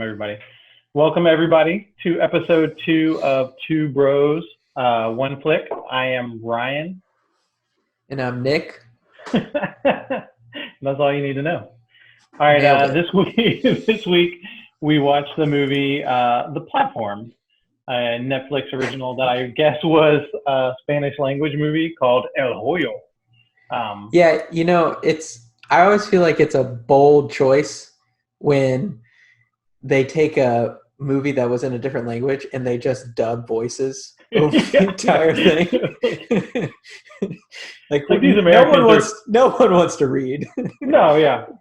everybody. Welcome everybody to episode 2 of Two Bros, One Flick. I am Ryan. And I'm Nick. That's all you need to know. All right, Nailed it. this week we watched the movie The Platform, a Netflix original that I guess was a Spanish language movie called El Hoyo. Yeah, I always feel like it's a bold choice when they take a movie that was in a different language and they just dub voices over the entire thing. like these Americans no one wants to read. No.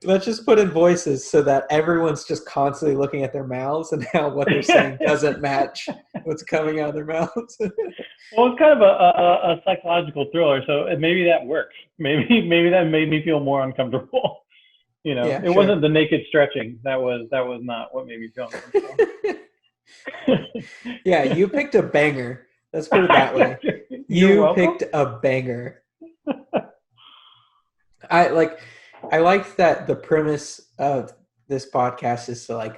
Let's just put in voices so that everyone's just constantly looking at their mouths and how what they're saying doesn't match what's coming out of their mouths. Well, it's kind of a psychological thriller, so maybe that works. Maybe that made me feel more uncomfortable. Yeah, it wasn't the naked stretching. That was not what made me feel uncomfortable. Yeah, you picked a banger. Let's put it that way. You picked a banger. I like that the premise of this podcast is to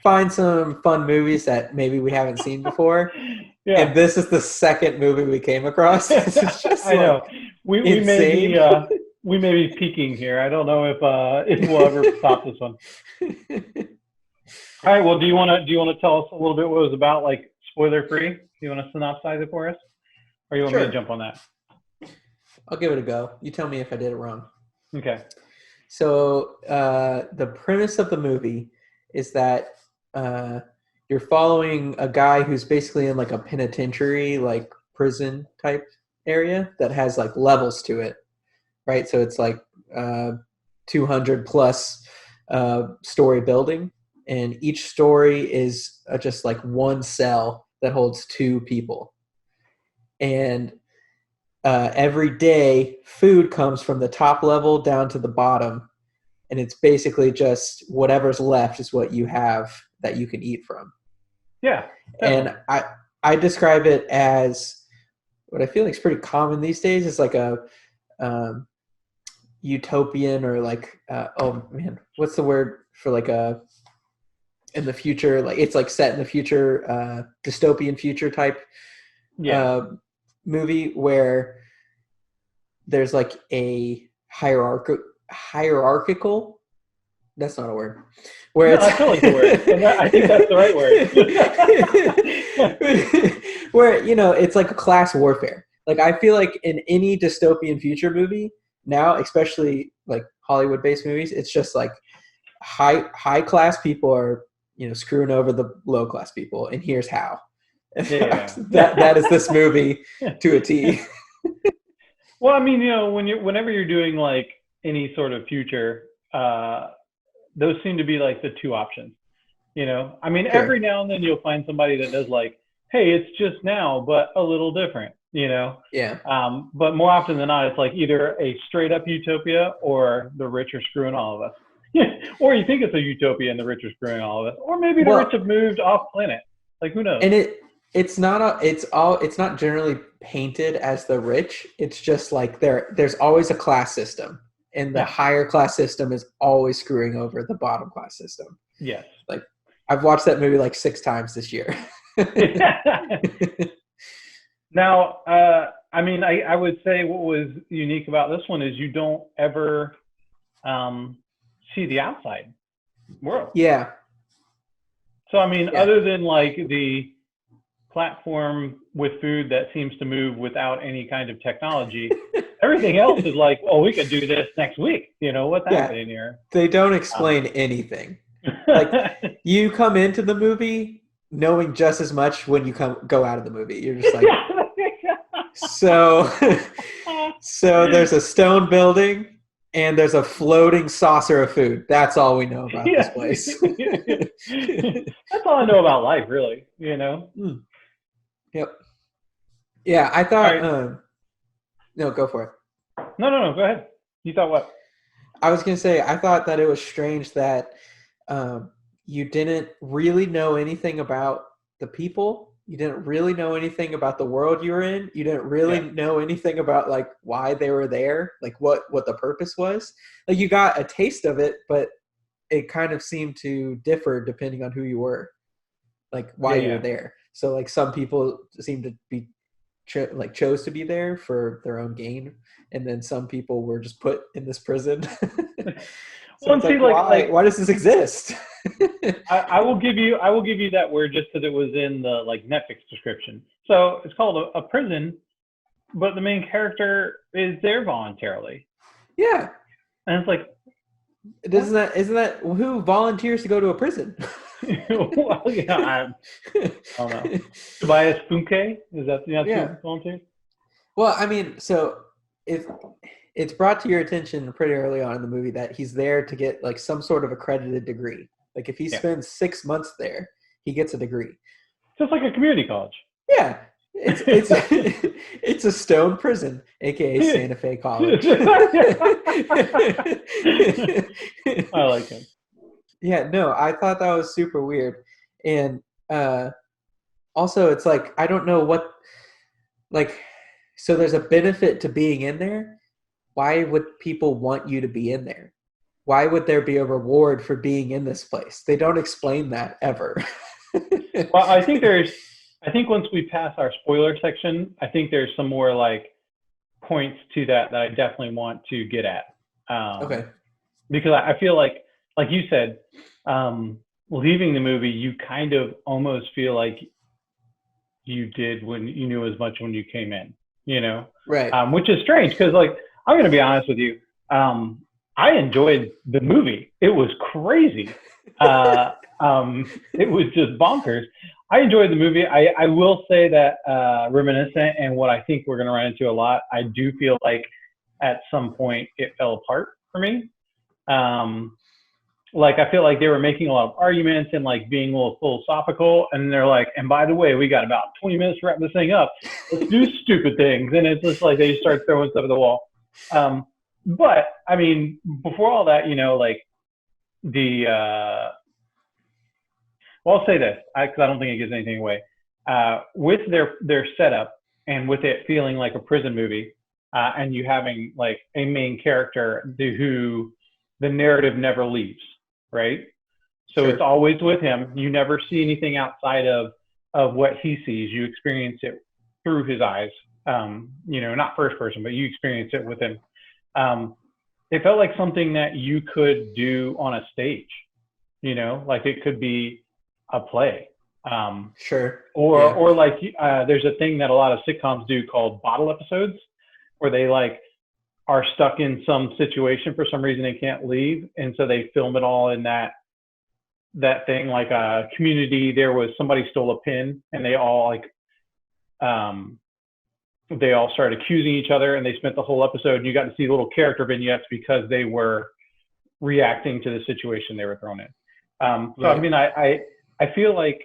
find some fun movies that maybe we haven't seen before. Yeah. And this is the second movie we came across. It's just I know. We may be peaking here. I don't know if we'll ever stop this one. All right. Well, do you want to tell us a little bit what it was about, spoiler free? Do you want to synopsize it for us, or you want me to jump on that? I'll give it a go. You tell me if I did it wrong. Okay. So the premise of the movie is that you're following a guy who's basically in a penitentiary, prison type area that has levels to it, right? So it's 200 plus story building, and each story is just one cell that holds two people. And every day, food comes from the top level down to the bottom, and it's basically just whatever's left is what you have that you can eat from. Yeah. And I describe it as what I feel like is pretty common these days. It's a utopian or what's the word for in the future? It's set in the future, dystopian future type movie where there's a hierarchical. That's not a word. I feel like the word. I think that's the right word. Where it's a class warfare. I feel like in any dystopian future movie now, especially Hollywood-based movies, it's just high class people are screwing over the low class people, and here's how. Yeah. that is this movie to a T. Well, I mean, whenever you're doing any sort of future, those seem to be the two options. I mean, Sure. Every now and then you'll find somebody that does hey, it's just now, but a little different. Yeah. But more often than not, it's either a straight up utopia or the rich are screwing all of us. Or you think it's a utopia and the rich are screwing all of us, or maybe the rich have moved off planet. Who knows? And it's not generally painted as the rich. It's just there's always a class system, and the higher class system is always screwing over the bottom class system. Yes. I've watched that movie 6 times this year. Now, I mean, I would say what was unique about this one is you don't ever see the outside world. Yeah. So, I mean, other than the platform with food that seems to move without any kind of technology, everything else is we could do this next week. What's happening here? They don't explain anything. You come into the movie knowing just as much when you go out of the movie. You're just so there's a stone building and there's a floating saucer of food. That's all we know about this place. That's all I know about life, really. Yep. Yeah, I thought. No, go for it. No. Go ahead. You thought what? I was gonna say I thought that it was strange that you didn't really know anything about the people. You didn't really know anything about the world you were in. You didn't really know anything about why they were there, what the purpose was. You got a taste of it, but it kind of seemed to differ depending on who you were, like why you were there. So like some people seemed to be chose to be there for their own gain, and then some people were just put in this prison. So Well, it's and see, like, why does this exist? I will give you that word just because it was in the like Netflix description. So it's called a prison, but the main character is there voluntarily. Yeah. And it's like, isn't that who volunteers to go to a prison? well, yeah, I don't know. Tobias Funke, is that who volunteers? Well, I mean, so it's brought to your attention pretty early on in the movie that he's there to get like some sort of accredited degree. Like if he spends 6 months there, he gets a degree. Just like a community college. Yeah. It's it's a stone prison, aka Santa Fe College. I like it. Yeah, no, I thought that was super weird. And also it's like I don't know what, like, so there's a benefit to being in there. Why would people want you to be in there? Why would there be a reward for being in this place? They don't explain that ever. Well, I think once we pass our spoiler section, I think there's some more like points to that I definitely want to get at. Okay. Because I feel like you said, leaving the movie, you kind of almost feel like you did when you knew as much when you came in, Right. Which is strange because, like, I'm going to be honest with you. I enjoyed the movie. It was crazy. It was just bonkers. I enjoyed the movie. I will say that reminiscent and what I think we're going to run into a lot, I do feel like at some point it fell apart for me. Like I feel like they were making a lot of arguments and like being a little philosophical, and they're like, and by the way, we got about 20 minutes to wrap this thing up. Let's do stupid things. And it's just like they just start throwing stuff at the wall. But I mean, before all that, like well, I'll say this, because I don't think it gives anything away. With their setup and with it feeling like a prison movie, and you having like a main character who the narrative never leaves, right? So It's always with him. You never see anything outside of what he sees. You experience it through his eyes. Not first person, but you experience it with him. It felt like something that you could do on a stage, like it could be a play. Or like there's a thing that a lot of sitcoms do called bottle episodes, where they like are stuck in some situation for some reason they can't leave, and so they film it all in that thing. Like a Community, there was somebody stole a pin, and they all started accusing each other, and they spent the whole episode, and you got to see little character vignettes because they were reacting to the situation they were thrown in. So I mean, I feel like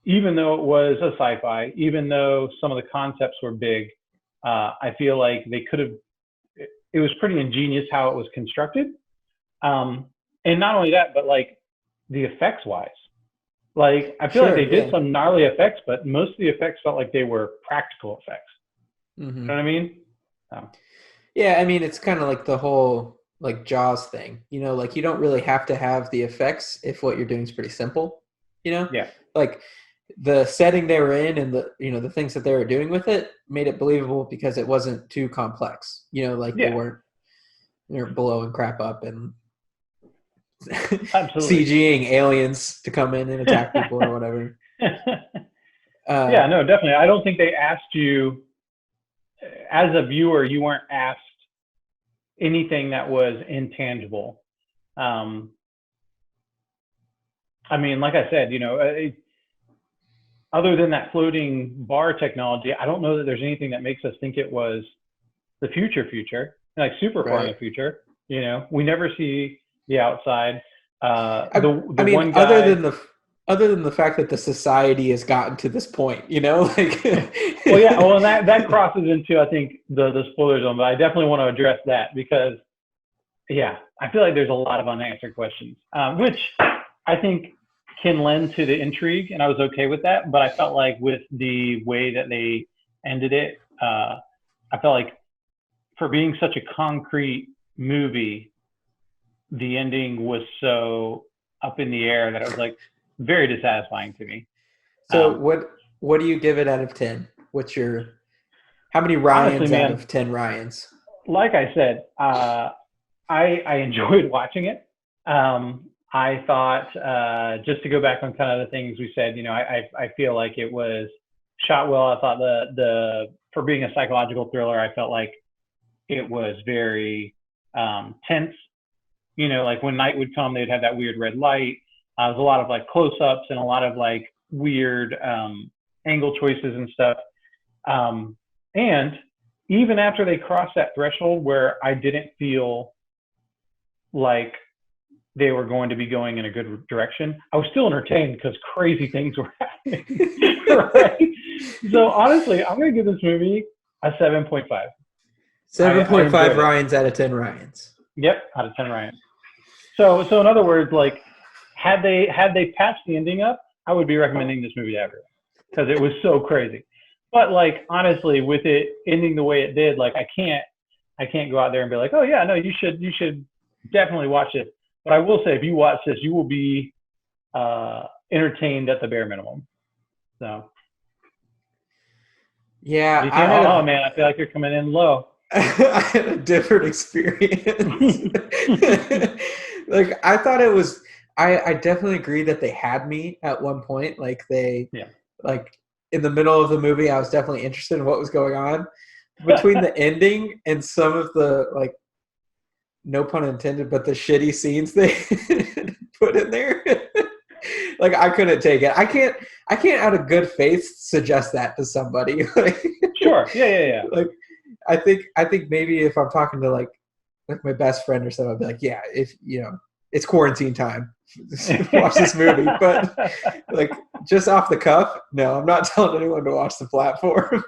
even though it was a sci-fi, even though some of the concepts were big, I feel like they could have, it was pretty ingenious how it was constructed. And not only that, but like the effects wise, like I feel like they did some gnarly effects, but most of the effects felt like they were practical effects. Mm-hmm. You know what I mean? Yeah, I mean, it's kind of like the whole like Jaws thing, like you don't really have to have the effects if what you're doing is pretty simple, Yeah. Like the setting they were in and the things that they were doing with it made it believable because it wasn't too complex, like they weren't blowing crap up and CGing aliens to come in and attack people or whatever. Yeah, no, definitely. I don't think they asked you as a viewer, you weren't asked anything that was intangible. I mean, like I said, other than that floating bar technology, I don't know that there's anything that makes us think it was the future, like super far in the future. We never see the outside. One guy, other than the fact that the society has gotten to this point, like. Well, yeah. Well, and that crosses into, I think, the spoiler zone, but I definitely want to address that because, yeah, I feel like there's a lot of unanswered questions, which I think can lend to the intrigue, and I was okay with that. But I felt like with the way that they ended it, I felt like for being such a concrete movie, the ending was so up in the air that it was like very dissatisfying to me. So what do you give it out of 10? How many Honestly, Ryans out man, of 10 Ryans? like I said, I enjoyed watching it. I thought just to go back on kind of the things we said, I feel like it was shot well. I thought the for being a psychological thriller, I felt like it was very tense. Like when night would come, they'd have that weird red light. There's a lot of like close-ups and a lot of like weird angle choices and stuff. And even after they crossed that threshold where I didn't feel like they were going to be going in a good direction, I was still entertained because crazy things were happening. Right? So honestly, I'm going to give this movie a 7.5. 7.5 Ryans out of 10 Ryans. Yep, out of 10 Ryans. So in other words, like had they patched the ending up, I would be recommending this movie to everyone because it was so crazy. But like honestly, with it ending the way it did, like I can't go out there and be like, oh yeah, no, you should definitely watch this. But I will say, if you watch this, you will be entertained at the bare minimum. So yeah, oh man, I feel like you're coming in low. I had a different experience. Like I thought it was. I definitely agree that they had me at one point. Like like in the middle of the movie, I was definitely interested in what was going on. Between the ending and some of the like, no pun intended, but the shitty scenes they put in there, like I couldn't take it. I can't out of good faith suggest that to somebody. Like, sure, yeah. Like I think maybe if I'm talking to like my best friend or something, I'd be like, yeah, if it's quarantine time, watch this movie. But like just off the cuff, no, I'm not telling anyone to watch The Platform.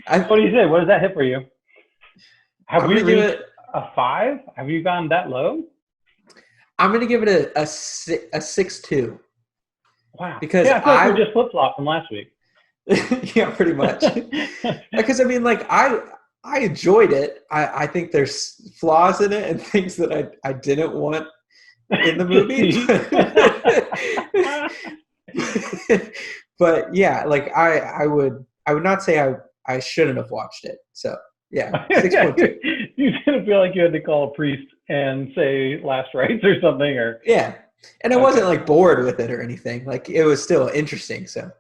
What do you say? What does that hit for you? Have we reached a 5? Have you gone that low? I'm going to give it a 6.2. Wow. Because I feel like we just flip-flopped from last week. Yeah, pretty much. Because I mean, like I enjoyed it. I think there's flaws in it and things that I didn't want in the movie. But yeah, like I would not say I shouldn't have watched it. So yeah, 6.2. You didn't feel like you had to call a priest and say last rites or something, or yeah. And I wasn't like bored with it or anything. Like it was still interesting. So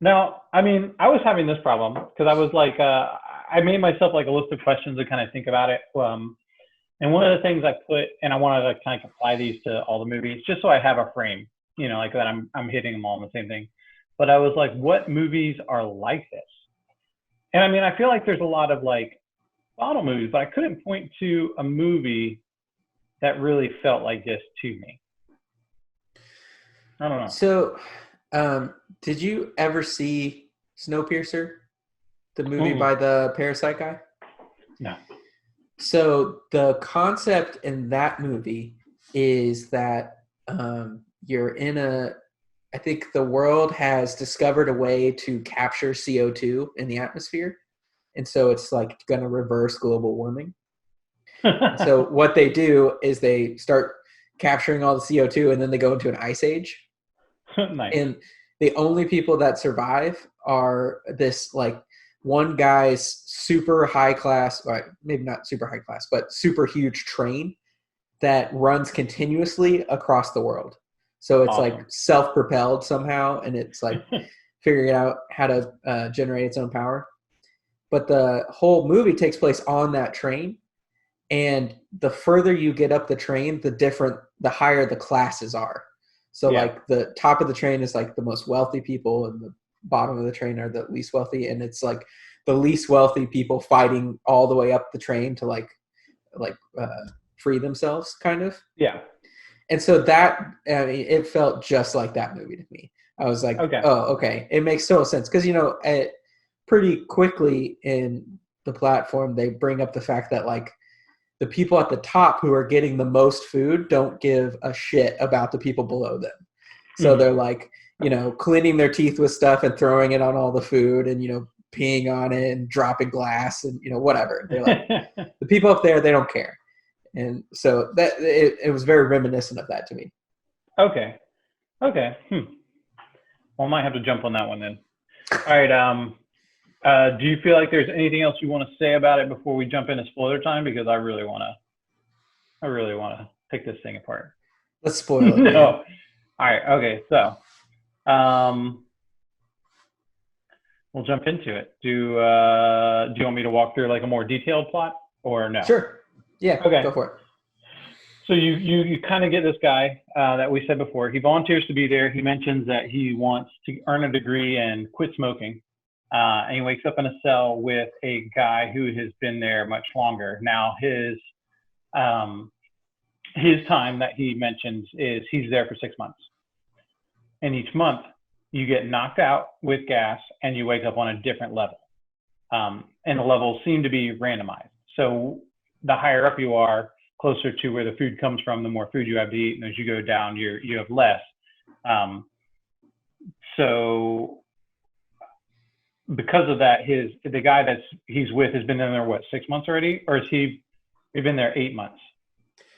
now, I mean, I was having this problem because I was like, I made myself like a list of questions to kind of think about it. And one of the things I put, and I wanted to kind of apply these to all the movies, just so I have a frame, like that I'm hitting them all in the same thing. But I was like, what movies are like this? And I mean, I feel like there's a lot of like bottle movies, but I couldn't point to a movie that really felt like this to me. I don't know. So, did you ever see Snowpiercer, the movie by the Parasite guy? No. So the concept in that movie is that you're in I think the world has discovered a way to capture CO2 in the atmosphere. And so it's like going to reverse global warming. So what they do is they start capturing all the CO2 and then they go into an ice age. Nice. And the only people that survive are this like one guy's super high class, or maybe not super high class, but super huge train that runs continuously across the world. So it's awesome. Like self-propelled somehow, and it's like figuring out how to generate its own power. But the whole movie takes place on that train, and the further you get up the train, the higher the classes are. So like the top of the train is like the most wealthy people, and the bottom of the train are the least wealthy, and it's like the least wealthy people fighting all the way up the train to like free themselves, kind of. Yeah. And so that, I mean, it felt just like that movie to me. I was like, okay. Oh, okay. It makes total sense. Because, pretty quickly in The Platform, they bring up the fact that, like, the people at the top who are getting the most food don't give a shit about the people below them. So they're, like, cleaning their teeth with stuff and throwing it on all the food and, peeing on it and dropping glass and, whatever. They're like, the people up there, they don't care. And so that it was very reminiscent of that to me. Okay. Okay. Well, I might have to jump on that one then. All right. Do you feel like there's anything else you want to say about it before we jump into spoiler time? Because I really want to pick this thing apart. Let's spoil it. No. Man. All right. Okay. So, we'll jump into it. Do you want me to walk through like a more detailed plot or no? Sure. Yeah. Okay. Go for it. So you kind of get this guy that we said before. He volunteers to be there. He mentions that he wants to earn a degree and quit smoking. And he wakes up in a cell with a guy who has been there much longer. Now his time that he mentions is he's there for 6 months. And each month you get knocked out with gas and you wake up on a different level. And the levels seem to be randomized. So the higher up you are, closer to where the food comes from, the more food you have to eat, and as you go down, you have less. So because of that, the guy he's with has been in there 6 months already, or he's been there 8 months?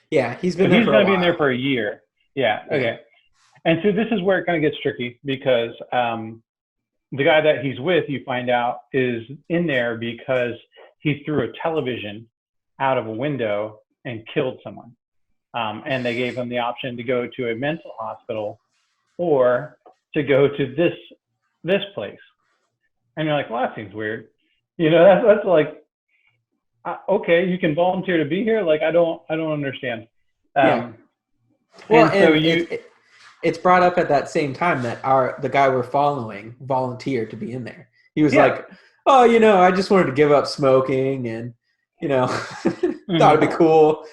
Yeah, he's been there. He's going to be in there for a year. Yeah. Okay. And so this is where it kind of gets tricky because the guy that he's with, you find out, is in there because he threw a television out of a window and killed someone. And they gave him the option to go to a mental hospital or to go to this place. And you're like, well, that seems weird. That's like, okay, you can volunteer to be here. Like, I don't understand. Well, and so it's brought up at that same time that the guy we're following volunteered to be in there. He was like, oh, I just wanted to give up smoking and, thought it'd be cool.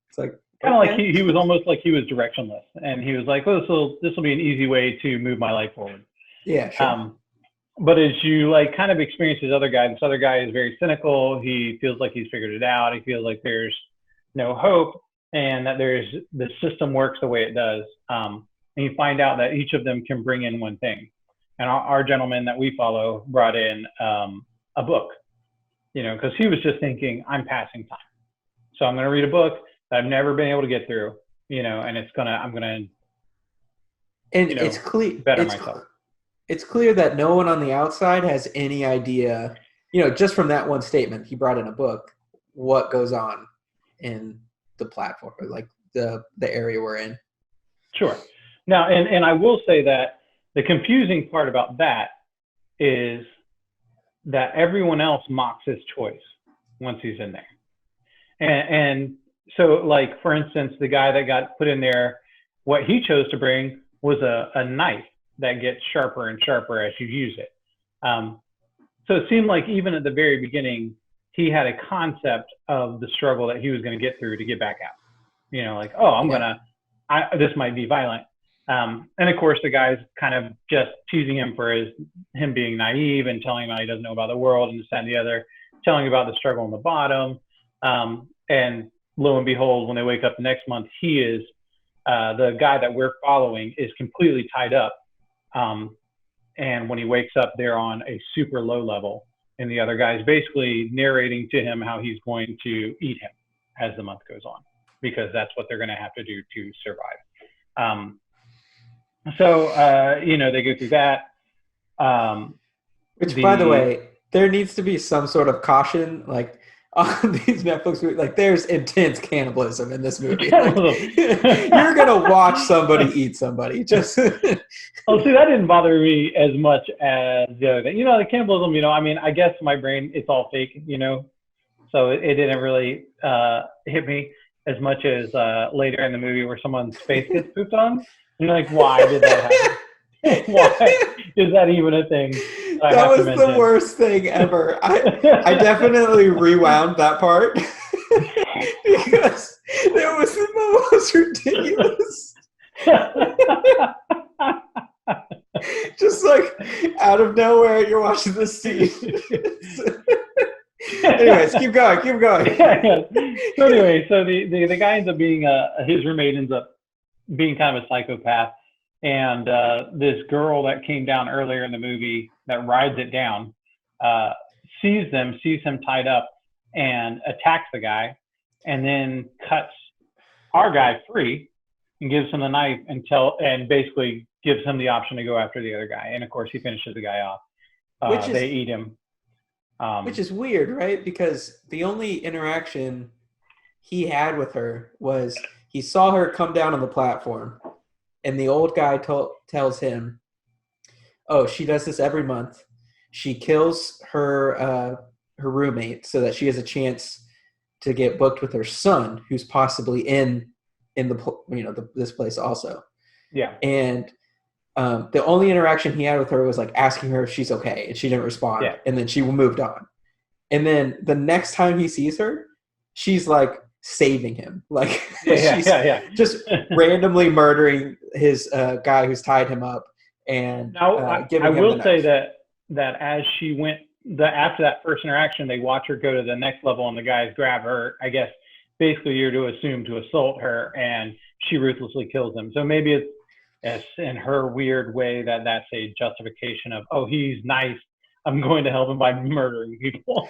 It's like kind of like he was almost like he was directionless, and he was like, "Oh, this will be an easy way to move my life forward." Yeah, sure. But as you kind of experience this other guy is very cynical. He feels like he's figured it out. He feels like there's no hope, and that the system works the way it does. And you find out that each of them can bring in one thing. And our gentleman that we follow brought in a book. Because he was just thinking, I'm passing time. So I'm going to read a book that I've never been able to get through, and I'm going to, it's clear, better myself. It's clear that no one on the outside has any idea, just from that one statement, he brought in a book, what goes on in the platform, or like the area we're in. Sure. Now, and I will say that the confusing part about that is that everyone else mocks his choice once he's in there. And so, like, for instance, the guy that got put in there, what he chose to bring was a knife that gets sharper and sharper as you use it. So it seemed like even at the very beginning, he had a concept of the struggle that he was going to get through to get back out. Like, oh, this might be violent. And of course, the guy's kind of just teasing him for him being naive and telling him how he doesn't know about the world and this, that, and the other, telling him about the struggle on the bottom. And lo and behold, when they wake up the next month, he is the guy that we're following is completely tied up. And when he wakes up, they're on a super low level. And the other guy's basically narrating to him how he's going to eat him as the month goes on, because that's what they're going to have to do to survive. So, they go through that. Which, by the way, there needs to be some sort of caution, like, on these Netflix movies. Like, there's intense cannibalism in this movie. Like, you're going to watch somebody eat somebody. Just Oh, see, that didn't bother me as much as the other thing. The cannibalism, I guess my brain, it's all fake, so it didn't really hit me as much as later in the movie where someone's face gets pooped on. You're like, why did that happen? Why is that even a thing? That was the worst thing ever. I definitely rewound that part because it was the most ridiculous. Just like out of nowhere, you're watching this scene. Anyways, keep going. So anyway, so the guy ends up being his roommate ends up being kind of a psychopath, and this girl that came down earlier in the movie that rides it down sees him tied up and attacks the guy, and then cuts our guy free and gives him the knife and basically gives him the option to go after the other guy. And of course, he finishes the guy off. They eat him. Which is weird, right? Because the only interaction he had with her was he saw her come down on the platform, and the old guy tells him, "Oh, she does this every month. She kills her roommate so that she has a chance to get booked with her son, who's possibly in this place also." Yeah. And the only interaction he had with her was like asking her if she's okay, and she didn't respond. Yeah. And then she moved on. And then the next time he sees her, she's like saving him. Like she's just randomly murdering his guy who's tied him up and giving him the knife. I will say that as she went after that first interaction, they watch her go to the next level, and the guys grab her. I guess basically you're to assume to assault her, and she ruthlessly kills him. So maybe it's in her weird way that's a justification of, oh, he's nice, I'm going to help him by murdering people.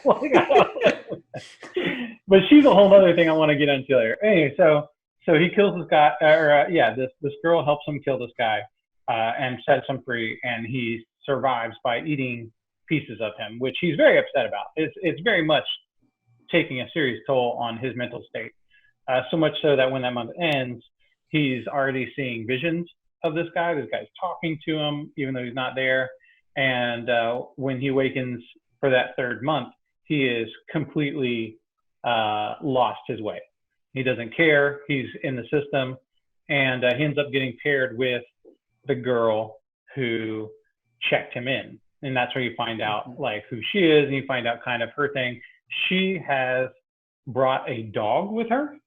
But she's a whole other thing I want to get into later. Anyway, so he kills this guy, this girl helps him kill this guy and sets him free, and he survives by eating pieces of him, which he's very upset about. It's very much taking a serious toll on his mental state. So much so that when that month ends, he's already seeing visions of this guy. This guy's talking to him, even though he's not there. And when he awakens for that third month, he is completely lost his way. He doesn't care. He's in the system. And he ends up getting paired with the girl who checked him in. And that's where you find out like who she is, and you find out kind of her thing. She has brought a dog with her,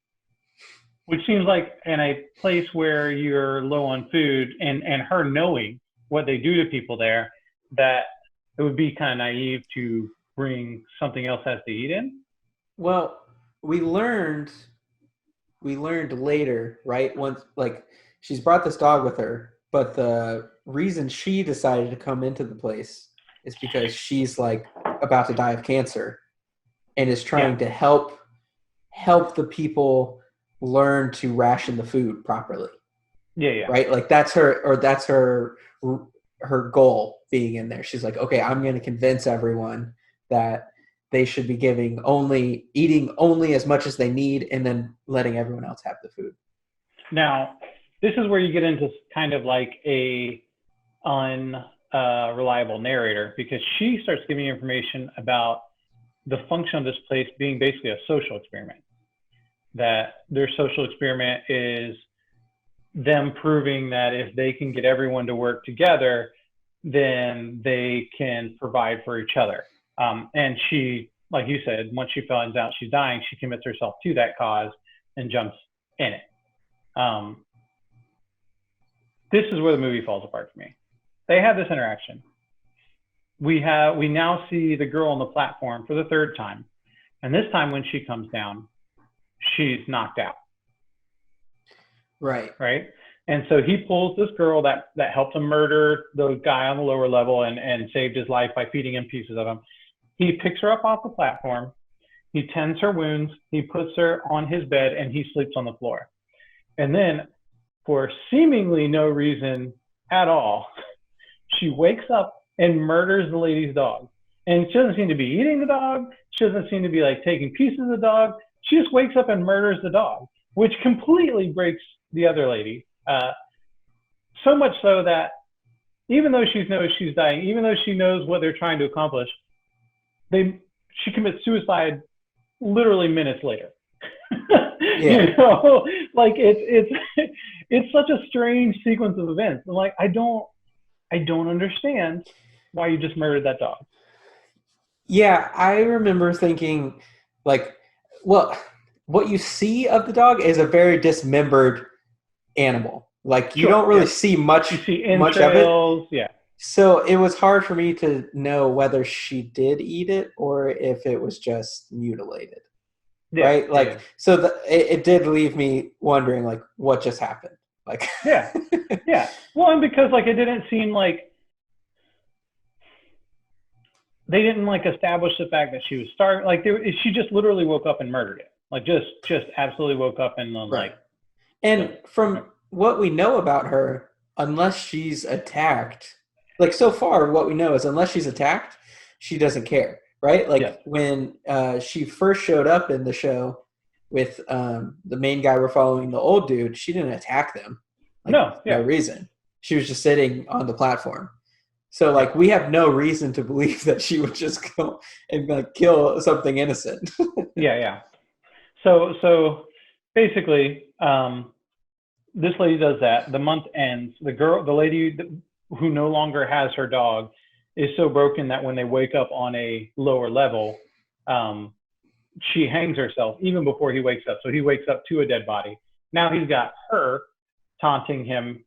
which seems like in a place where you're low on food, and her knowing what they do to people there, that it would be kind of naive to bring something else has to eat in. Well, we learned later, right? Once, like, she's brought this dog with her, but the reason she decided to come into the place is because she's like about to die of cancer and is trying to help the people learn to ration the food properly. Yeah. Right? Like that's her goal being in there. She's like, okay, I'm going to convince everyone that they should be eating only as much as they need, and then letting everyone else have the food. Now, this is where you get into kind of like a unreliable narrator, because she starts giving you information about the function of this place being basically a social experiment. That their social experiment is them proving that if they can get everyone to work together, then they can provide for each other. And she, like you said, once she finds out she's dying, she commits herself to that cause and jumps in it. This is where the movie falls apart for me. They have this interaction. We now see the girl on the platform for the third time. And this time when she comes down, she's knocked out. Right. And so he pulls this girl that helped him murder the guy on the lower level and saved his life by feeding him pieces of him. He picks her up off the platform. He tends her wounds. He puts her on his bed, and he sleeps on the floor. And then, for seemingly no reason at all, she wakes up and murders the lady's dog. And she doesn't seem to be eating the dog. She doesn't seem to be like taking pieces of the dog. She just wakes up and murders the dog, which completely breaks the other lady. So much so that even though she knows she's dying, even though she knows what they're trying to accomplish, she commits suicide literally minutes later. Yeah. You know, like it's such a strange sequence of events. I'm like, I don't understand why you just murdered that dog. Yeah, I remember thinking, like, well, what you see of the dog is a very dismembered animal. Like, you don't really see much. You see much of entrails, it. Yeah. So it was hard for me to know whether she did eat it or if it was just mutilated. Yeah, right? Like, so it did leave me wondering, like, what just happened? Like, yeah. Well, and because like it didn't seem like they didn't like establish the fact that she was starving. Like she just literally woke up and murdered it. Like just absolutely woke up and then Right. like. And from what we know about her, unless she's attacked, like so far, what we know is unless she's attacked, she doesn't care, right? Like Yeah. when she first showed up in the show with the main guy we're following, the old dude, she didn't attack them. Like, No. no Yeah. reason. She was just sitting on the platform. So, like, Yeah. we have no reason to believe that she would just go and like kill something innocent. Yeah. Yeah. So basically, this lady does that. The month ends. The lady who no longer has her dog, is so broken that when they wake up on a lower level, um, she hangs herself even before he wakes up. So he wakes up to a dead body. Now he's got her taunting him,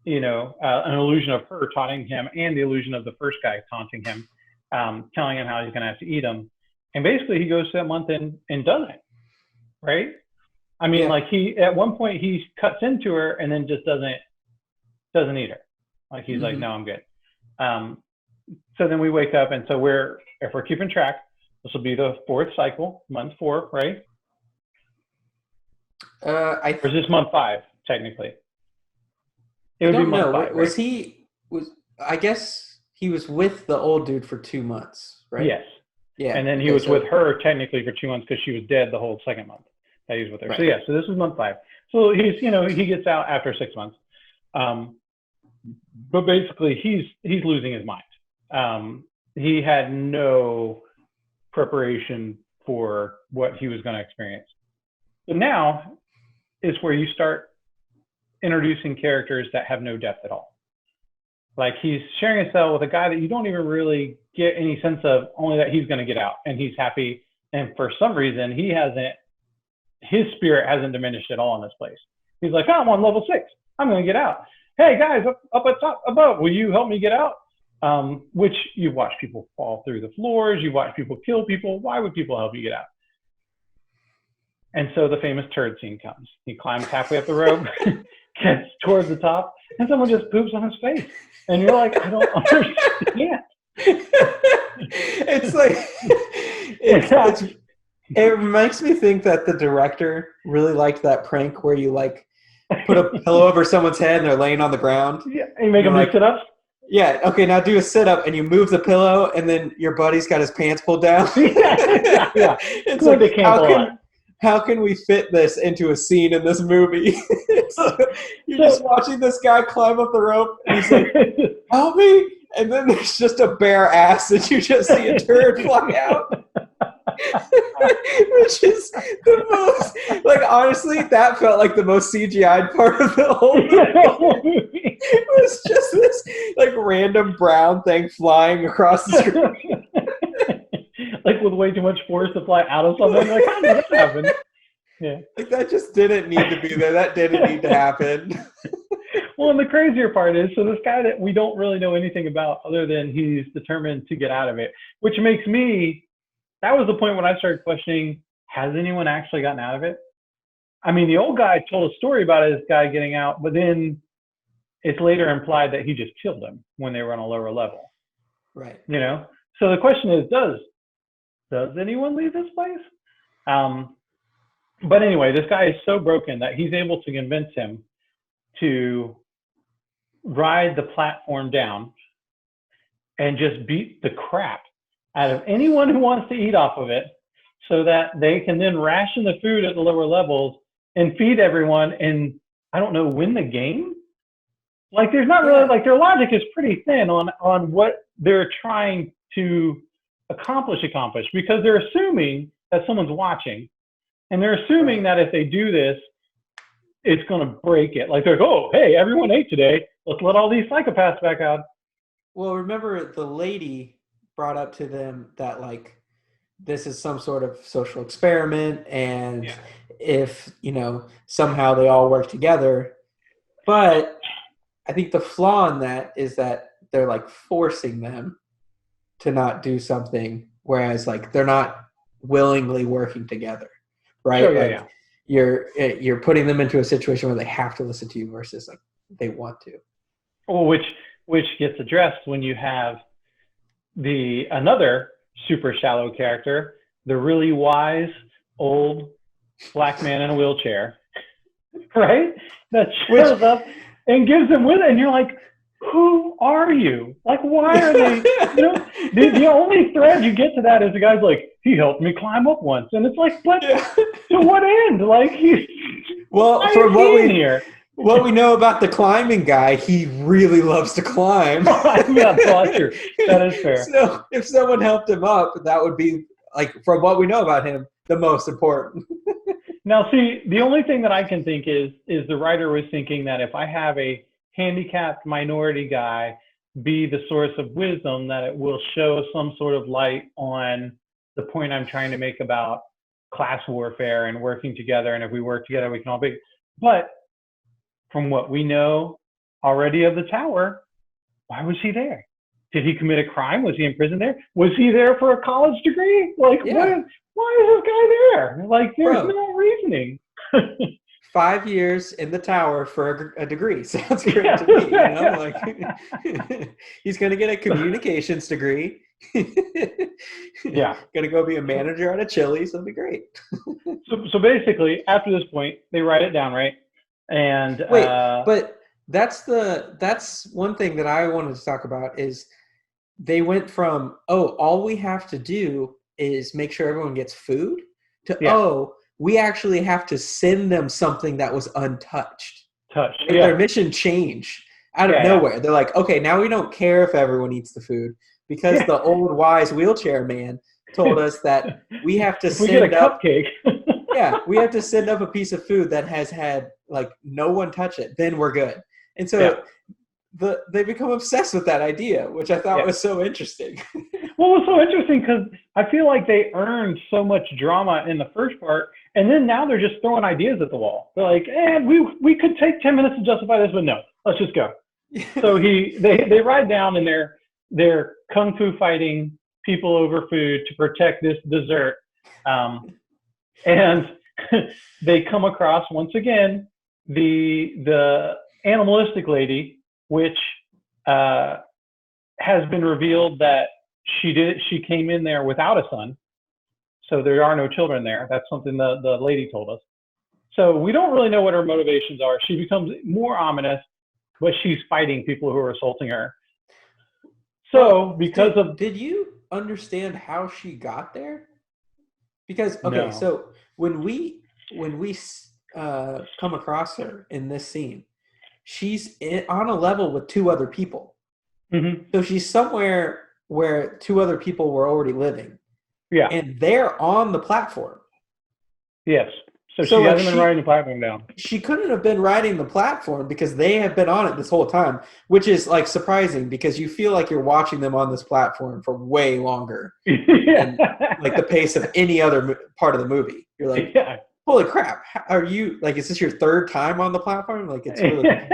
an illusion of her taunting him and the illusion of the first guy taunting him, telling him how he's going to have to eat him. And basically he goes to that month and does it, right? I mean, Yeah. like at one point he cuts into her and then just doesn't eat her. Like he's like, no, I'm good. So then we wake up, and so if we're keeping track, this will be the fourth cycle, month 4, right? Or is this month 5 technically? It would be month know. 5, Was right? he I guess he was with the old dude for 2 months, right? Yes. Yeah. And then he was with her technically for 2 months because she was dead the whole second month that he was with her. Right. So yeah, so this is month 5. So he's he gets out after 6 months. But basically he's losing his mind. He had no preparation for what he was going to experience. So now is where you start introducing characters that have no depth at all. Like he's sharing a cell with a guy that you don't even really get any sense of, only that he's going to get out and he's happy. And for some reason, his spirit hasn't diminished at all in this place. He's like, I'm on level 6. I'm going to get out. Hey guys, up at top above, will you help me get out? Which you watch people fall through the floors. You watch people kill people. Why would people help you get out? And so the famous turd scene comes. He climbs halfway up the rope, gets towards the top, and someone just poops on his face. And you're like, I don't understand. It's like, it makes me think that the director really liked that prank where you like put a pillow over someone's head and they're laying on the ground. Yeah, and you make them do sit-ups? Yeah, okay, now do a sit-up and you move the pillow and then your buddy's got his pants pulled down. Yeah. It's like, how can we fit this into a scene in this movie? You're just watching this guy climb up the rope and he's like, help me! And then there's just a bare ass and you just see a turd fly out. Which is the most, like, honestly, that felt like the most CGI'd part of the whole movie. It was just this, like, random brown thing flying across the screen. Like, with way too much force to fly out of something. Like, how did that happen? Yeah. Like, that just didn't need to be there. That didn't need to happen. Well, and the crazier part is, so this guy that we don't really know anything about other than he's determined to get out of it, which makes me, that was the point when I started questioning, has anyone actually gotten out of it? I mean, the old guy told a story about this guy getting out, but then it's later implied that he just killed him when they were on a lower level. Right. So the question is, does anyone leave this place? But anyway, this guy is so broken that he's able to convince him to ride the platform down and just beat the crap out of anyone who wants to eat off of it, so that they can then ration the food at the lower levels and feed everyone and, I don't know, win the game? Like, there's not really, like, their logic is pretty thin on what they're trying to accomplish, because they're assuming that someone's watching, and they're assuming that if they do this, it's going to break it. Like, they're like, oh, hey, everyone ate today. Let's let all these psychopaths back out. Well, remember, the lady brought up to them that, like, this is some sort of social experiment, and if, somehow they all work together. But I think the flaw in that is that they're, like, forcing them to not do something, whereas, like, they're not willingly working together, right? Sure, You're putting them into a situation where they have to listen to you versus, like, they want to. Well, which gets addressed when you have another super shallow character, the really wise old black man in a wheelchair, right? That Which, shows up and gives them with it, and you're like, who are you? Like, why are they? You know, the only thread you get to that is the guy's like, he helped me climb up once, and it's like, but yeah. to what end? Like, Well, why from is he in here? what we know about the climbing guy, he really loves to climb. Yeah, well, true. That is fair. So if someone helped him up, that would be like, from what we know about him, the most important. Now, see, the only thing that I can think is the writer was thinking that if I have a handicapped minority guy be the source of wisdom, that it will show some sort of light on the point I'm trying to make about class warfare and working together. And if we work together, we can all be. But from what we know already of the tower, why was he there? Did he commit a crime? Was he in prison there? Was he there for a college degree? Like, Yeah. why is this guy there? Like, there's Bro. no reasoning. 5 years in the tower for a degree sounds great Yeah. to me. You know, like he's going to get a communications degree. Yeah. Going to go be a manager at a Chili's. That'll be great. So basically, after this point, they write it down, right? And Wait, but that's one thing that I wanted to talk about is they went from, oh, all we have to do is make sure everyone gets food to, yeah, oh, we actually have to send them something that was untouched. touch. Like Yeah, their mission changed out of yeah, nowhere. They're like, okay, now we don't care if everyone eats the food because yeah. the old wise wheelchair man told us that we have to If we get a send up, cupcake. yeah, we have to send up a piece of food that has had like no one touch it, then we're good. And Yeah. so they become obsessed with that idea, which I thought Yeah. was so interesting. Well, it's so interesting because I feel like they earned so much drama in the first part, and then now they're just throwing ideas at the wall. They're like, we could take 10 minutes to justify this, but no, let's just go. So they ride down and they're kung fu fighting people over food to protect this dessert, and they come across once again the animalistic lady, which has been revealed that she came in there without a son, so there are no children there. That's something the lady told us. So we don't really know what her motivations are. She becomes more ominous, but she's fighting people who are assaulting her. So Well, because of did you understand how she got there? Because okay, no, so when we come across her in this scene, she's on a level with two other people. mm-hmm. So she's somewhere where two other people were already living, Yeah, and they're on the platform. yes. So So she like hasn't been writing the platform down. she couldn't have been riding the platform because they have been on it this whole time, which is like surprising because you feel like you're watching them on this platform for way longer Yeah. than like the pace of any other part of the movie. You're like, Yeah. holy crap! Are you like? Is this your third time on the platform? Like, it's really confusing.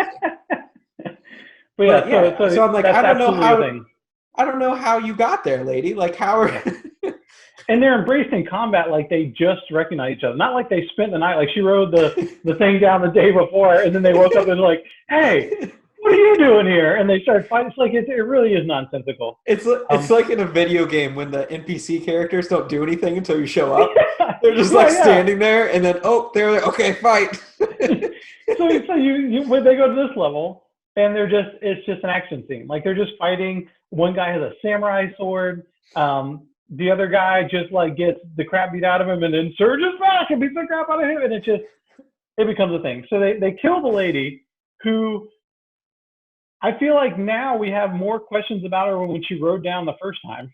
But yeah, But yeah, so I'm like, that's absolutely a thing. I don't know how you got there, lady. Like, how are? Yeah. And they're embracing combat like they just recognize each other. Not like they spent the night, like she rode the thing down the day before, and then they woke up and like, hey, what are you doing here? And they start fighting. It's like it really is nonsensical. It's like in a video game when the NPC characters don't do anything until you show up. They're just Yeah, like yeah. standing there, and then they're like, okay, fight. So you when they go to this level, and it's just an action scene. Like they're just fighting. One guy has a samurai sword. The other guy just like gets the crap beat out of him and then surges back and beats the crap out of him, and it becomes a thing. So they kill the lady, who I feel like now we have more questions about her when she rode down the first time.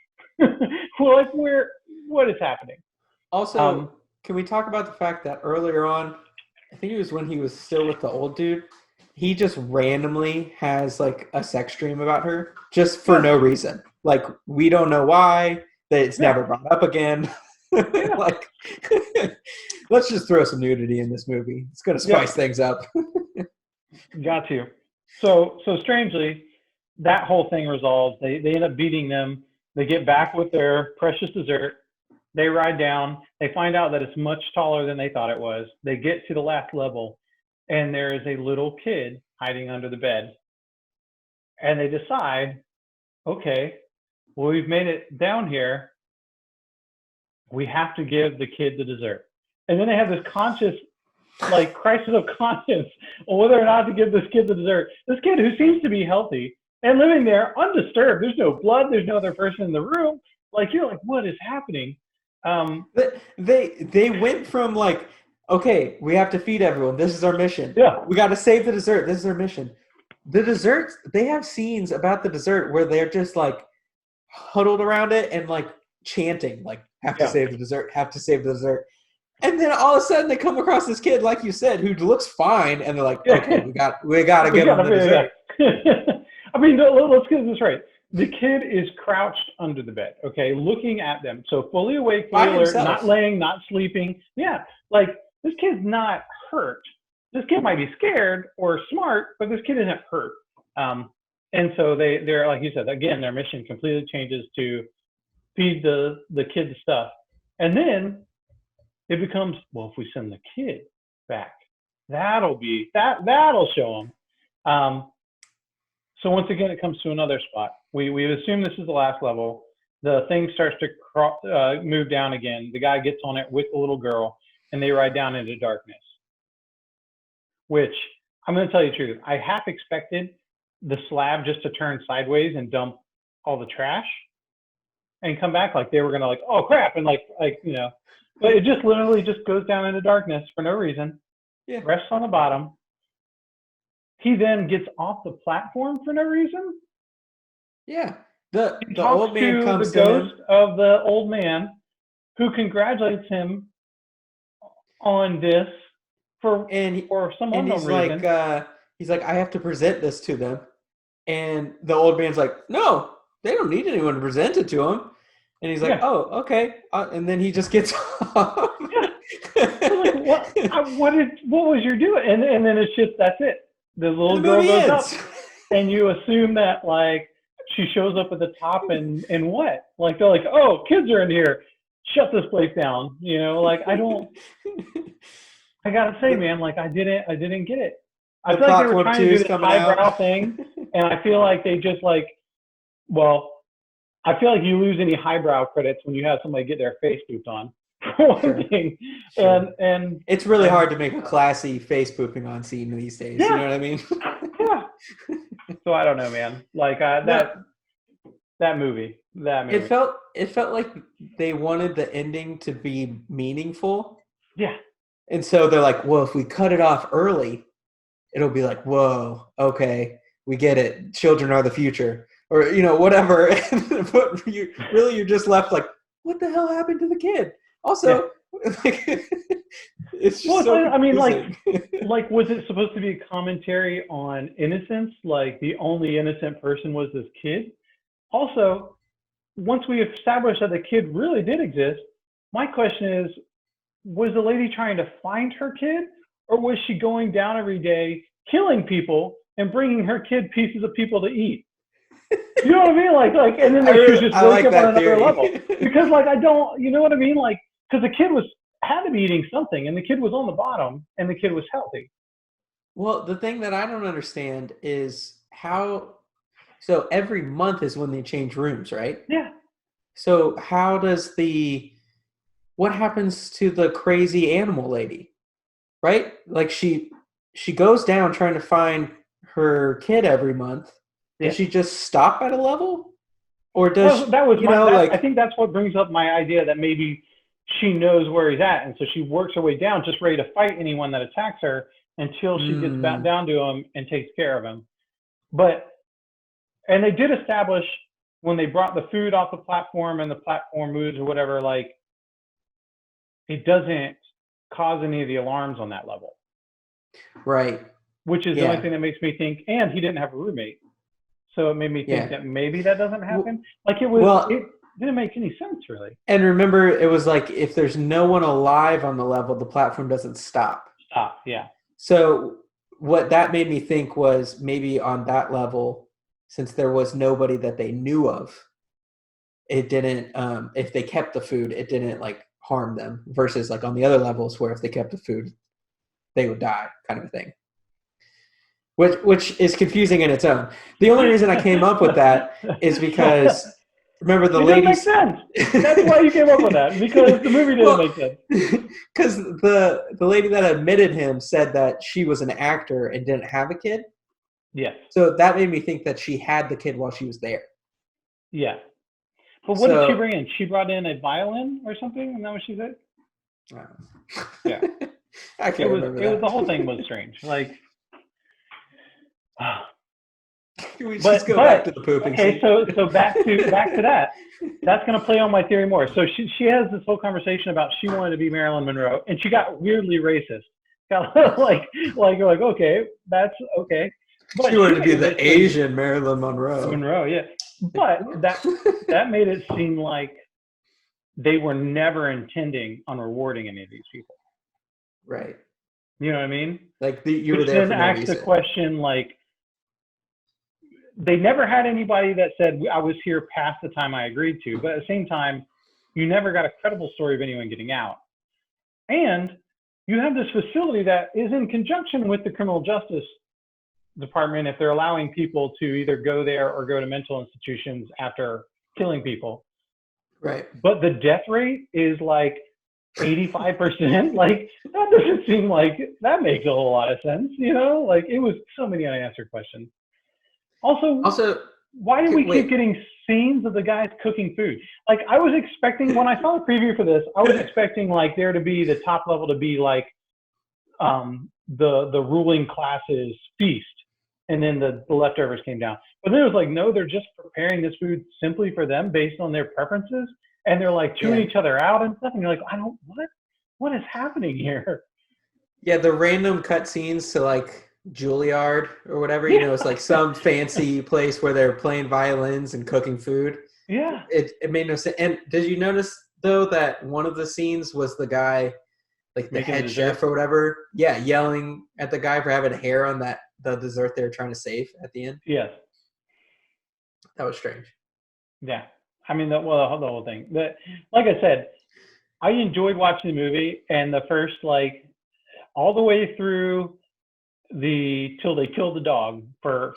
We're like, what is happening? Also, can we talk about the fact that earlier on, I think it was when he was still with the old dude, he just randomly has like a sex dream about her just for no reason. Like, we don't know why. That it's never brought up again. Like, let's just throw some nudity in this movie. It's going to spice things up. Got to. So strangely, that whole thing resolves. They end up beating them. They get back with their precious dessert. They ride down. They find out that it's much taller than they thought it was. They get to the last level, and there is a little kid hiding under the bed. And they decide, okay, well, we've made it down here. We have to give the kid the dessert. and then they have this conscious, like, crisis of conscience on whether or not to give this kid the dessert. This kid who seems to be healthy and living there undisturbed. There's no blood. There's no other person in the room. Like, you're like, what is happening? They went from like, okay, we have to feed everyone. This is our mission. Yeah. We got to save the dessert. This is our mission. The desserts, they have scenes about the dessert where they're just like huddled around it and like chanting, like, have to save the dessert, have to save the dessert. And then all of a sudden they come across this kid, like you said, who looks fine, and they're like, okay, we got to give him the dessert. I mean, let's get this right. The kid is crouched under the bed, okay, looking at them. So fully awake, fully alert, not laying, not sleeping. Yeah, like, this kid's not hurt. This kid might be scared or smart, but this kid isn't hurt. And so they're, like you said, again, their mission completely changes to feed the kid the stuff. And then it becomes, well, if we send the kid back, that'll show them. So once again, it comes to another spot. We assume this is the last level. The thing starts to move down again. The guy gets on it with the little girl, and they ride down into darkness. Which, I'm going to tell you the truth, I half expected the slab just to turn sideways and dump all the trash and come back, like they were going to, like, oh crap, and like you know, but it just literally just goes down into darkness for no reason. Yeah. Rests on the bottom. He then gets off the platform for no reason. Yeah. The old man comes to the ghost of the old man, who congratulates him on this for some unknown reason. He's like, I have to present this to them. And the old man's like, no, they don't need anyone to present it to them. And he's like, oh, okay. And then he just gets off. Like, what was your doing? And then it's just, that's it. The little girl goes up, and you assume that, like, she shows up at the top and what? Like, they're like, oh, kids are in here. Shut this place down. You know, like, I gotta say, man, like, I didn't get it. I feel like they were trying to do this highbrow thing, and I feel like they just, like, well, I feel like you lose any highbrow credits when you have somebody get their face pooped on. One thing. Sure. And it's really hard to make a classy face pooping on scene these days. Yeah. You know what I mean? Yeah. So I don't know, man. Like that movie. It felt like they wanted the ending to be meaningful. Yeah. And so they're like, well, if we cut it off early, it'll be like, whoa, okay, we get it. Children are the future, or you know, whatever. But you're just left like, what the hell happened to the kid? Also, like, it's just I mean, like, was it supposed to be a commentary on innocence? Like, the only innocent person was this kid? Also, once we established that the kid really did exist, my question is, was the lady trying to find her kid, or was she going down every day, killing people, and bringing her kid pieces of people to eat? You know what I mean? Like, and then she was just wake up on another level. Because, like, you know what I mean? Like, because the kid had to be eating something, and the kid was on the bottom, and the kid was healthy. Well, the thing that I don't understand is how. So every month is when they change rooms, right? Yeah. So how does what happens to the crazy animal lady, right? Like she goes down trying to find her kid every month. Yeah. Does she just stop at a level, or does I think that's what brings up my idea that maybe she knows where he's at, and so she works her way down, just ready to fight anyone that attacks her until she gets back down to him and takes care of him. And they did establish when they brought the food off the platform and the platform moves or whatever, like, it doesn't cause any of the alarms on that level. Right. Which is the only thing that makes me think, and he didn't have a roommate. So it made me think that maybe that doesn't happen. Like, it didn't make any sense, really. And remember, it was like, if there's no one alive on the level, the platform doesn't stop. Yeah. So what that made me think was, maybe on that level, since there was nobody that they knew of, it didn't, if they kept the food, it didn't, like, harm them, versus, like, on the other levels where if they kept the food, they would die, kind of a thing. Which is confusing in its own. The only reason I came up with that is because, remember, the lady. It doesn't make sense. That's why you came up with that, because the movie didn't make sense. because the lady that admitted him said that she was an actor and didn't have a kid. Yes. So that made me think that she had the kid while she was there. Yeah. But what did she bring in? She brought in a violin or something? Isn't that what she said? Yeah. I can't remember that. The whole thing was strange. Like, Can we just go back to the pooping okay, scene? so back to that. That's going to play on my theory more. So she has this whole conversation about she wanted to be Marilyn Monroe, and she got weirdly racist. Got like okay, that's okay. But she wanted to be the Asian Marilyn Monroe. Monroe, yeah. But that made it seem like they were never intending on rewarding any of these people. Right. You know what I mean? Like you were there for no reason. Then asks the question like, they never had anybody that said I was here past the time I agreed to, but at the same time, you never got a credible story of anyone getting out. And you have this facility that is in conjunction with the criminal justice department if they're allowing people to either go there or go to mental institutions after killing people. Right. But the death rate is like 85%. Like, that doesn't seem like that makes a whole lot of sense, you know? Like, it was so many unanswered questions. Also, why did we keep getting scenes of the guys cooking food? Like, I was expecting, when I saw the preview for this, I was expecting like there to be the top level to be like the ruling class's feast, and then the leftovers came down. But then it was like, no, they're just preparing this food simply for them based on their preferences, and they're like chewing each other out and stuff. And you're like, what is happening here? Yeah, the random cutscenes to like Juilliard or whatever, you know, it's like some fancy place where they're playing violins and cooking food. Yeah. It made no sense. And did you notice though that one of the scenes was the guy, like the head chef or whatever, yelling at the guy for having hair on the dessert they were trying to save at the end? Yes. That was strange. Yeah. I mean, the whole thing. Like I said, I enjoyed watching the movie, and the first, like, all the way through till they killed the dog for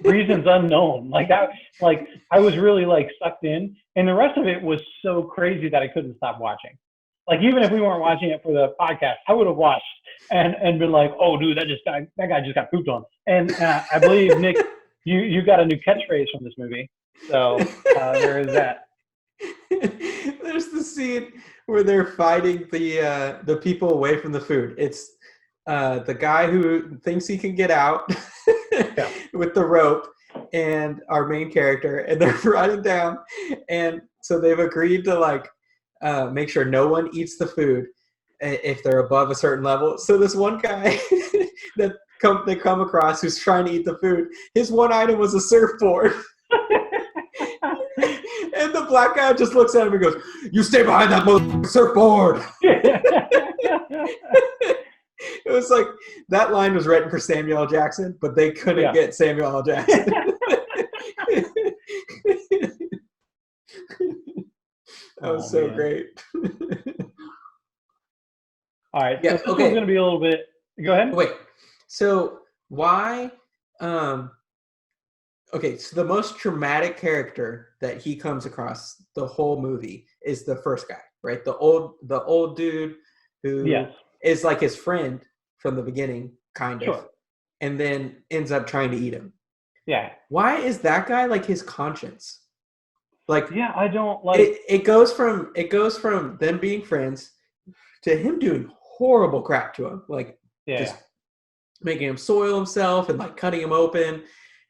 reasons unknown. Like, I was really like sucked in, and the rest of it was so crazy that I couldn't stop watching. Like, even if we weren't watching it for the podcast, I would have watched and been like, oh, dude, that guy just got pooped on. And I believe, Nick, you got a new catchphrase from this movie. So there is that. There's the scene where they're fighting the people away from the food. It's the guy who thinks he can get out with the rope and our main character, and they're running down. And so they've agreed to like make sure no one eats the food if they're above a certain level. So this one guy that they come across who's trying to eat the food, his one item was a surfboard. And the black guy just looks at him and goes, "You stay behind that surfboard." It was like that line was written for Samuel L. Jackson, but they couldn't get Samuel L. Jackson. That was so great. All right. Yeah, so this one's going to be a little bit. Go ahead. Wait. So why? Okay, so the most traumatic character that he comes across the whole movie is the first guy, right? The old dude who is like his friend from the beginning, kind of, and then ends up trying to eat him. Yeah. Why is that guy like his conscience? Like, yeah, I don't like. It goes from them being friends to him doing horrible crap to him, like just making him soil himself and like cutting him open.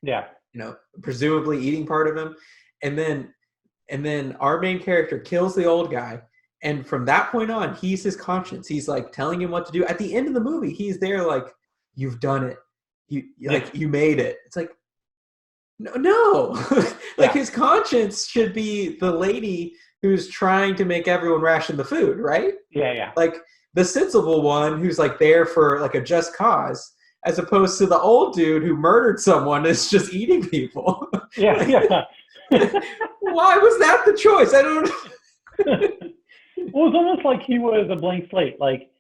Yeah. You know, presumably eating part of him, and then our main character kills the old guy, and from that point on, he's his conscience. He's like telling him what to do. At the end of the movie, he's there like, "You've done it. You made it." It's like, no. Like his conscience should be the lady who's trying to make everyone ration the food, right? Yeah. Like the sensible one who's like there for like a just cause. As opposed to the old dude who murdered someone is just eating people. Yeah. Why was that the choice? I don't know. Well, it's almost like he was a blank slate. Like,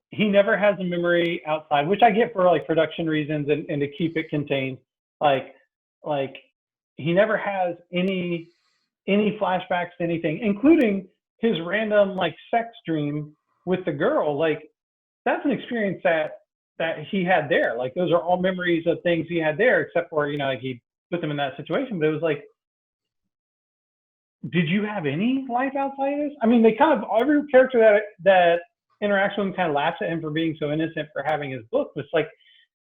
he never has a memory outside, which I get for like production reasons and to keep it contained. Like he never has any flashbacks to anything, including his random like sex dream with the girl, like that's an experience that he had there. Like those are all memories of things he had there, except for, you know, like he put them in that situation. But it was like, did you have any life outside of this? I mean, they kind of, every character that interacts with him kind of laughs at him for being so innocent, for having his book. But it's like,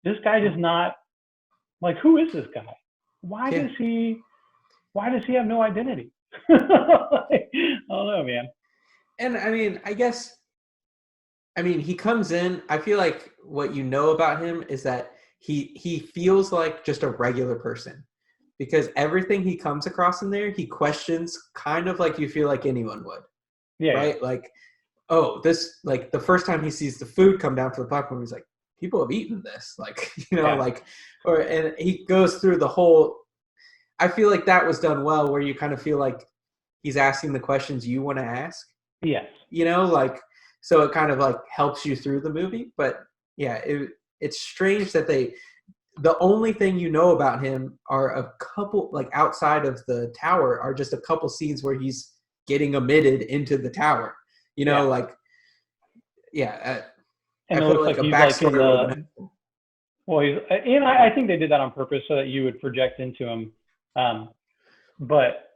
this guy does not, like, who is this guy? Why does he have no identity? Like, I don't know, man. And I mean, he comes in, I feel like what you know about him is that he feels like just a regular person, because everything he comes across in there, he questions kind of like you feel like anyone would. Yeah. Right? Yeah. Like, oh, this, like the first time he sees the food come down to the platform, he's like, people have eaten this. Like, you know, like, and he goes through the whole, I feel like that was done well, where you kind of feel like he's asking the questions you want to ask. Yes. You know, like, so it kind of like helps you through the movie. But yeah, it's strange that the only thing you know about him are a couple, like outside of the tower, are just a couple scenes where he's getting admitted into the tower. You know, like, yeah. And I it feel looks like a he's like in backstory. Well, and I think they did that on purpose so that you would project into him. But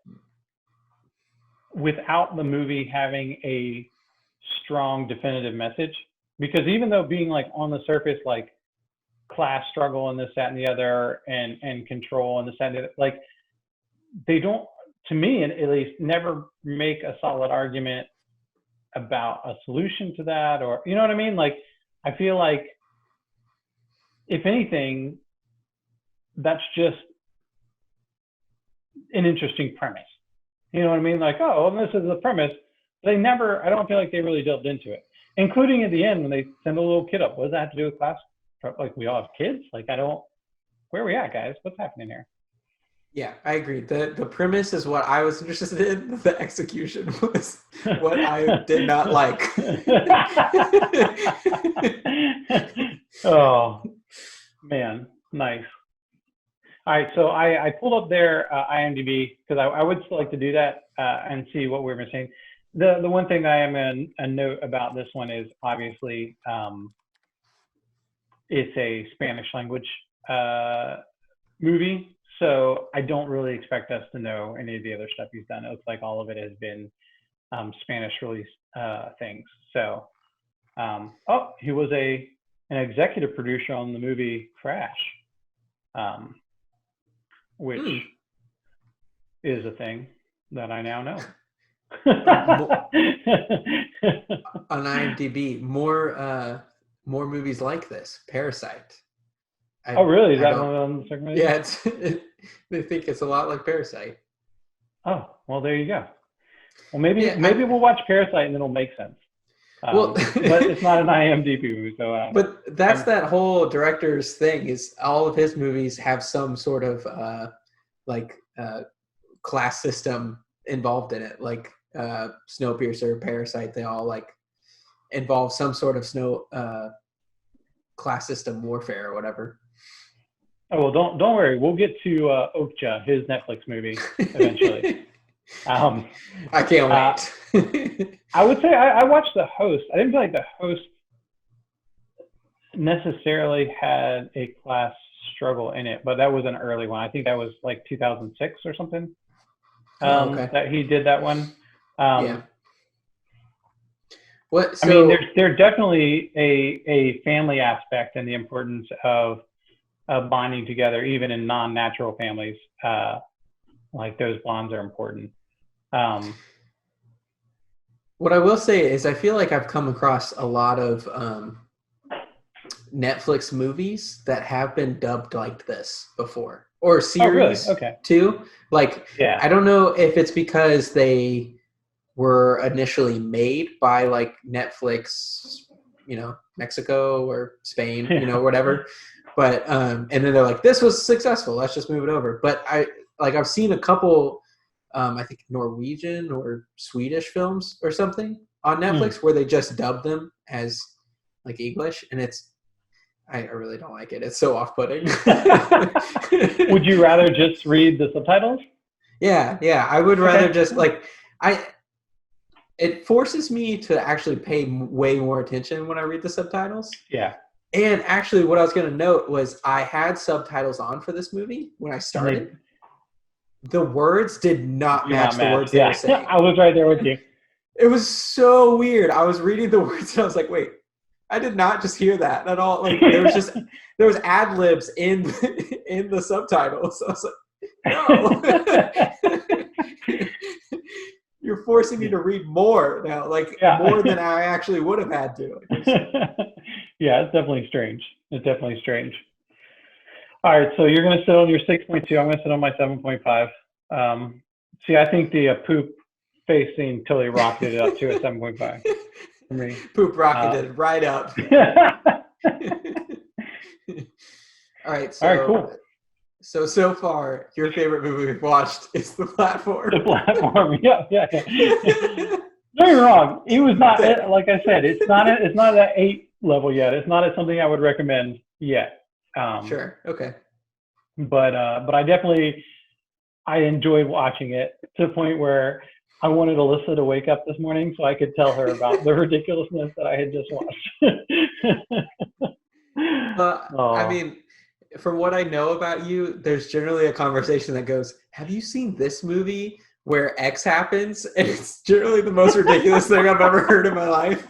without the movie having a strong, definitive message, because even though being like on the surface, like class struggle and this, that, and the other, and control and this, that, and the other, like they don't, to me at least, never make a solid argument about a solution to that, or, you know what I mean? Like, I feel like, if anything, that's just an interesting premise. You know what I mean? Like, oh, well, this is the premise. They never, I don't feel like they really delved into it, including at the end when they send a little kid up. What does that have to do with class? Like, we all have kids? Like, where are we at, guys? What's happening here? Yeah, I agree. The premise is what I was interested in. The execution was what I did not like. Oh, man. Nice. All right, so I pulled up their IMDb, because I would still like to do that and see what we're missing. The one thing I am a note about this one is, obviously, it's a Spanish language movie, so I don't really expect us to know any of the other stuff he's done. It looks like all of it has been Spanish release things. So, he was an executive producer on the movie Crash. Which is a thing that I now know. On IMDb, more movies like this. Parasite. Oh, really? Is that one of them? Yeah, they think it's a lot like Parasite. Oh, well, there you go. Well, maybe we'll watch Parasite and it'll make sense. Well, but it's not an IMDb movie, so. But that's that whole director's thing, is all of his movies have some sort of class system involved in it, like Snowpiercer, Parasite. They all like involve some sort of class system warfare or whatever. Oh, well, don't worry. We'll get to Okja, his Netflix movie, eventually. I can't wait. I would say I watched The Host. I didn't feel like The Host necessarily had a class struggle in it, but that was an early one. I think that was like 2006 or something. Okay. That he did that one. Yeah. What? So, I mean, there's definitely a family aspect and the importance of bonding together, even in non-natural families. Like, those bonds are important. What I will say is, I feel like I've come across a lot of Netflix movies that have been dubbed like this before, or series too. Like, I don't know if it's because they were initially made by like Netflix, Mexico or Spain, whatever. But and then they're like, this was successful, let's just move it over. But I've seen a couple, I think Norwegian or Swedish films or something on Netflix where they just dub them as like English, and I really don't like it. It's so off-putting. Would you rather just read the subtitles? Yeah. I would rather just like it forces me to actually pay way more attention when I read the subtitles. Yeah. And actually, what I was going to note was I had subtitles on for this movie when I started. The words did not match the words they were saying. I was right there with you. It was so weird. I was reading the words and I was like, wait, I did not just hear that at all. Like there was ad libs in the subtitles. I was like, no. You're forcing me to read more now, more than I actually would have had to. Yeah, it's definitely strange. All right, so you're going to sit on your 6.2. I'm going to sit on my 7.5. See, I think the poop face scene totally rocketed it up to a 7.5 for me. Poop rocketed right up. All right, cool. So far, your favorite movie we've watched is The Platform. The Platform, yeah. Don't get me wrong. It was not, like I said, it's not at that 8 level yet. It's not something I would recommend yet. Sure. Okay. But I enjoyed watching it to the point where I wanted Alyssa to wake up this morning so I could tell her about the ridiculousness that I had just watched. I mean, from what I know about you, there's generally a conversation that goes, have you seen this movie where X happens? And it's generally the most ridiculous thing I've ever heard in my life.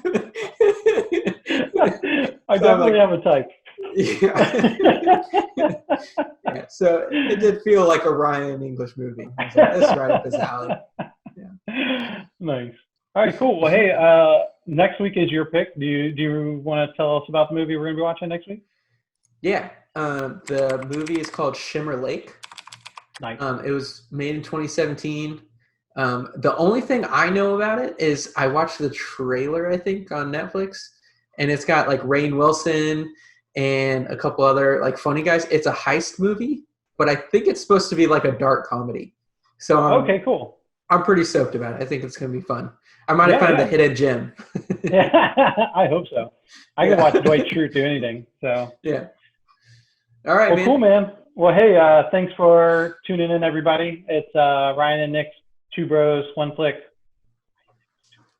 I definitely have a type. Yeah, so it did feel like a Ryan English movie. I was like, this is right up his alley. Yeah. Nice. All right, cool. Well, hey, next week is your pick. Do you want to tell us about the movie we're going to be watching next week? Yeah. The movie is called Shimmer Lake. Nice. It was made in 2017. The only thing I know about it is I watched the trailer, I think, on Netflix, and it's got like Rainn Wilson and a couple other like funny guys. It's a heist movie, but I think it's supposed to be like a dark comedy. So okay, cool. I'm pretty stoked about it. I think it's going to be fun. I might have found a hidden gem. I hope so. I can watch Dwight Schrute do anything. So yeah. All right, man. Cool, man. Well, hey, thanks for tuning in, everybody. It's Ryan and Nick's Two Bros, One Flick.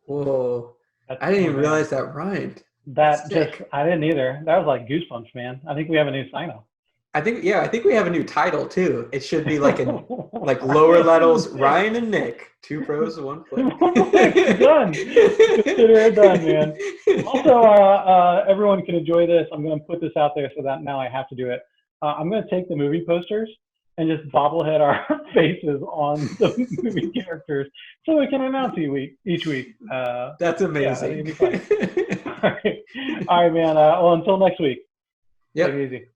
Whoa. I didn't even realize that rhymed. I didn't either. That was like goosebumps, man. I think we have a new sign-off. I think we have a new title too. It should be like like lower levels, Ryan and Nick, Two Bros, One Flick. Done. Consider it done, man. Also, everyone can enjoy this. I'm going to put this out there so that now I have to do it. I'm going to take the movie posters and just bobblehead our faces on the movie characters so we can announce each week. That's amazing. Yeah, all right, man. Well, until next week. Yep. Take it easy.